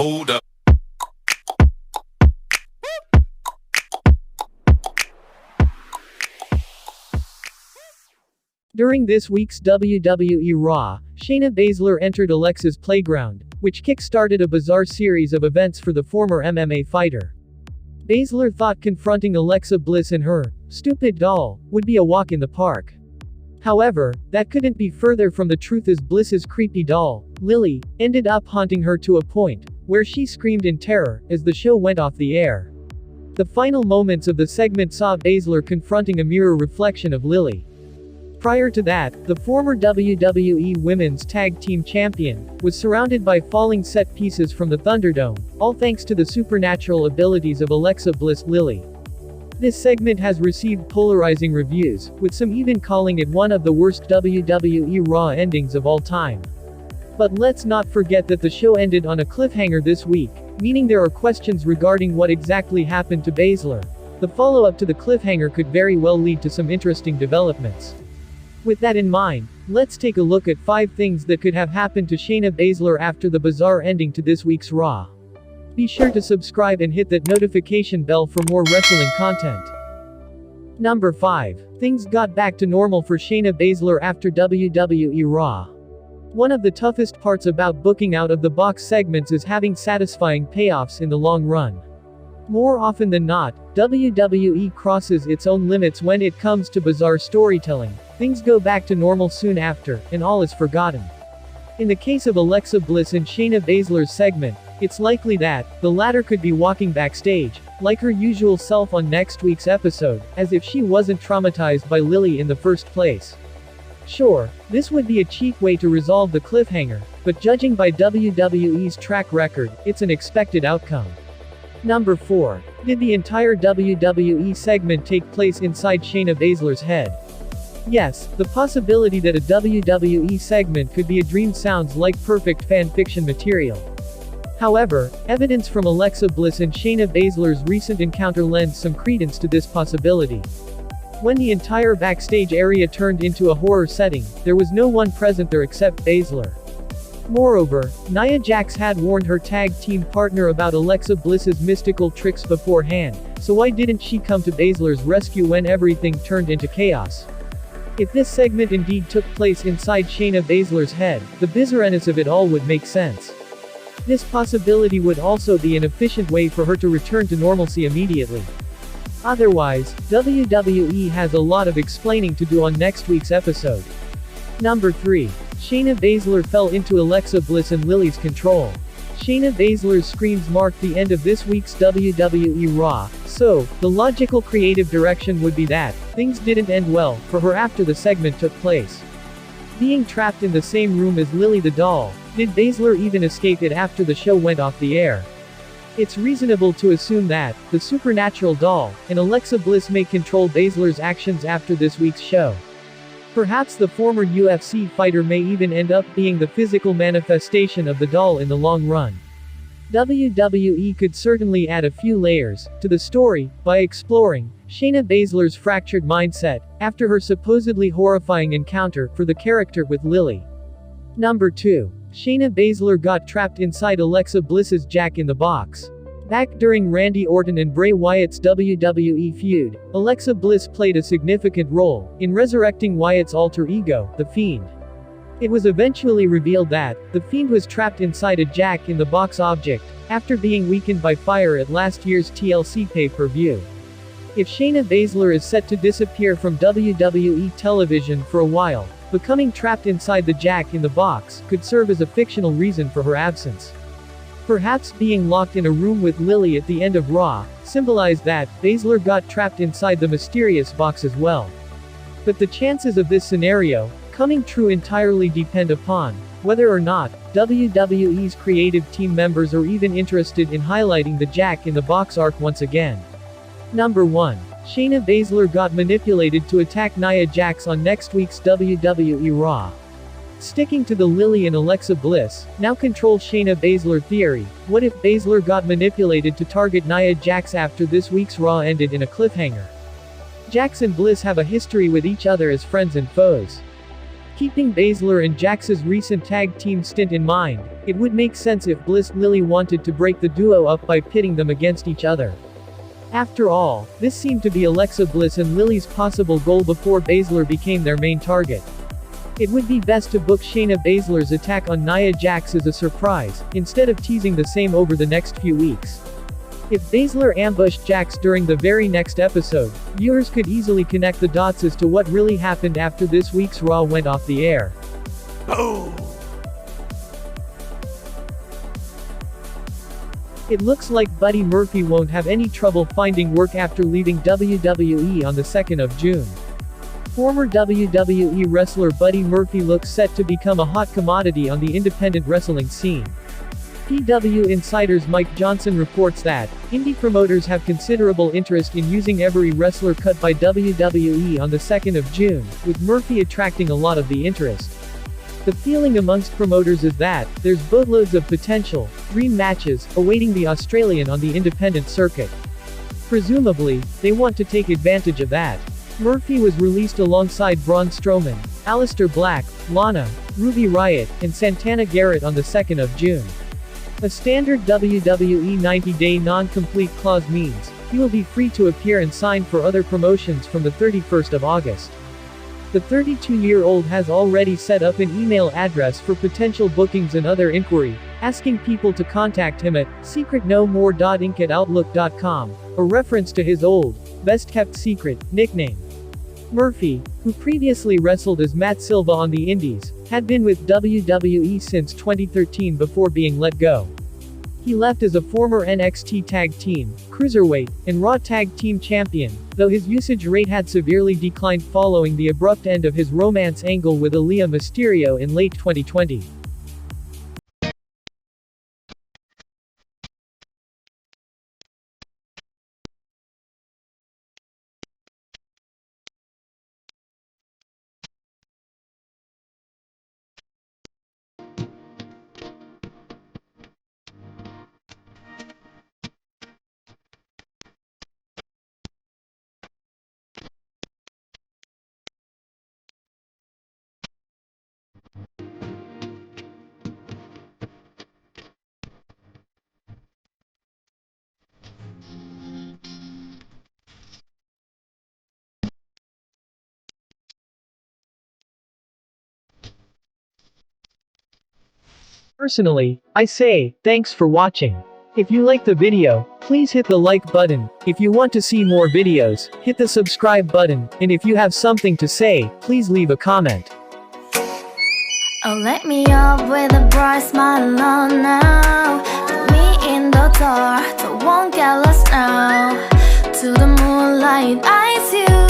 Hold up. During this week's WWE RAW, Shayna Baszler entered Alexa's playground, which kick-started a bizarre series of events for the former MMA fighter. Baszler thought confronting Alexa Bliss and her stupid doll would be a walk in the park. However, that couldn't be further from the truth, as Bliss's creepy doll, Lilly, ended up haunting her to a point where she screamed in terror as the show went off the air. The final moments of the segment saw Baszler confronting a mirror reflection of Lilly. Prior to that, the former WWE Women's Tag Team Champion was surrounded by falling set pieces from the Thunderdome, all thanks to the supernatural abilities of Alexa Bliss Lilly. This segment has received polarizing reviews, with some even calling it one of the worst WWE RAW endings of all time. But let's not forget that the show ended on a cliffhanger this week, meaning there are questions regarding what exactly happened to Baszler. The follow-up to the cliffhanger could very well lead to some interesting developments. With that in mind, let's take a look at 5 things that could have happened to Shayna Baszler after the bizarre ending to this week's Raw. Be sure to subscribe and hit that notification bell for more wrestling content. Number 5. Things got back to normal for Shayna Baszler after WWE RAW. One of the toughest parts about booking out of the box segments is having satisfying payoffs in the long run. More often than not, WWE crosses its own limits when it comes to bizarre storytelling. Things go back to normal soon after, and all is forgotten. In the case of Alexa Bliss and Shayna Baszler's segment, it's likely that the latter could be walking backstage, like her usual self on next week's episode, as if she wasn't traumatized by Lilly in the first place. Sure, this would be a cheap way to resolve the cliffhanger, but judging by WWE's track record, it's an expected outcome. Number 4. Did the entire WWE segment take place inside Shayna Baszler's head? Yes, the possibility that a WWE segment could be a dream sounds like perfect fan fiction material. However, evidence from Alexa Bliss and Shayna Baszler's recent encounter lends some credence to this possibility. When the entire backstage area turned into a horror setting, there was no one present there except Baszler. Moreover, Nia Jax had warned her tag team partner about Alexa Bliss's mystical tricks beforehand, so why didn't she come to Baszler's rescue when everything turned into chaos? If this segment indeed took place inside Shayna Baszler's head, the bizarreness of it all would make sense. This possibility would also be an efficient way for her to return to normalcy immediately. Otherwise, WWE has a lot of explaining to do on next week's episode. Number 3. Shayna Baszler fell into Alexa Bliss and Lilly's control. Shayna Baszler's screams marked the end of this week's WWE RAW, so, the logical creative direction would be that things didn't end well for her after the segment took place. Being trapped in the same room as Lilly the doll, did Baszler even escape it after the show went off the air? It's reasonable to assume that the supernatural doll and Alexa Bliss may control Baszler's actions after this week's show. Perhaps the former UFC fighter may even end up being the physical manifestation of the doll in the long run. WWE could certainly add a few layers to the story by exploring Shayna Baszler's fractured mindset after her supposedly horrifying encounter for the character with Lilly. Number 2. Shayna Baszler got trapped inside Alexa Bliss's Jack in the Box. Back during Randy Orton and Bray Wyatt's WWE feud, Alexa Bliss played a significant role in resurrecting Wyatt's alter ego, the Fiend. It was eventually revealed that the Fiend was trapped inside a Jack in the Box object after being weakened by fire at last year's TLC pay-per-view. If Shayna Baszler is set to disappear from WWE television for a while, becoming trapped inside the Jack in the Box could serve as a fictional reason for her absence. Perhaps being locked in a room with Lilly at the end of Raw symbolized that Baszler got trapped inside the mysterious box as well. But the chances of this scenario coming true entirely depend upon whether or not WWE's creative team members are even interested in highlighting the Jack in the Box arc once again. Number 1. Shayna Baszler got manipulated to attack Nia Jax on next week's WWE RAW. Sticking to the Lilly and Alexa Bliss, now control Shayna Baszler theory, what if Baszler got manipulated to target Nia Jax after this week's Raw ended in a cliffhanger? Jax and Bliss have a history with each other as friends and foes. Keeping Baszler and Jax's recent tag team stint in mind, it would make sense if Bliss Lilly wanted to break the duo up by pitting them against each other. After all, this seemed to be Alexa Bliss and Lilly's possible goal before Baszler became their main target. It would be best to book Shayna Baszler's attack on Nia Jax as a surprise, instead of teasing the same over the next few weeks. If Baszler ambushed Jax during the very next episode, viewers could easily connect the dots as to what really happened after this week's Raw went off the air. Boom! It looks like Buddy Murphy won't have any trouble finding work after leaving WWE on the 2nd of June. Former WWE wrestler Buddy Murphy looks set to become a hot commodity on the independent wrestling scene. PW Insider's Mike Johnson reports that indie promoters have considerable interest in using every wrestler cut by WWE on the 2nd of June, with Murphy attracting a lot of the interest. The feeling amongst promoters is that there's boatloads of potential dream matches awaiting the Australian on the independent circuit. Presumably, they want to take advantage of that. Murphy was released alongside Braun Strowman, Aleister Black, Lana, Ruby Riott, and Santana Garrett on the 2nd of June. A standard WWE 90-day non-complete clause means he will be free to appear and sign for other promotions from the 31st of August. The 32-year-old has already set up an email address for potential bookings and other inquiry, asking people to contact him at secretnomore.inc@outlook.com, a reference to his old, best-kept secret, nickname. Murphy, who previously wrestled as Matt Silva on the Indies, had been with WWE since 2013 before being let go. He left as a former NXT Tag Team, Cruiserweight, and Raw Tag Team Champion, though his usage rate had severely declined following the abrupt end of his romance angle with Alexa Mysterio in late 2020. Personally, I say, thanks for watching. If you like the video, please hit the like button. If you want to see more videos, hit the subscribe button, and if you have something to say, please leave a comment. Oh, let me up with a bright smile on now. Put me in the dark, so won't get lost now. To the moonlight, eyes you.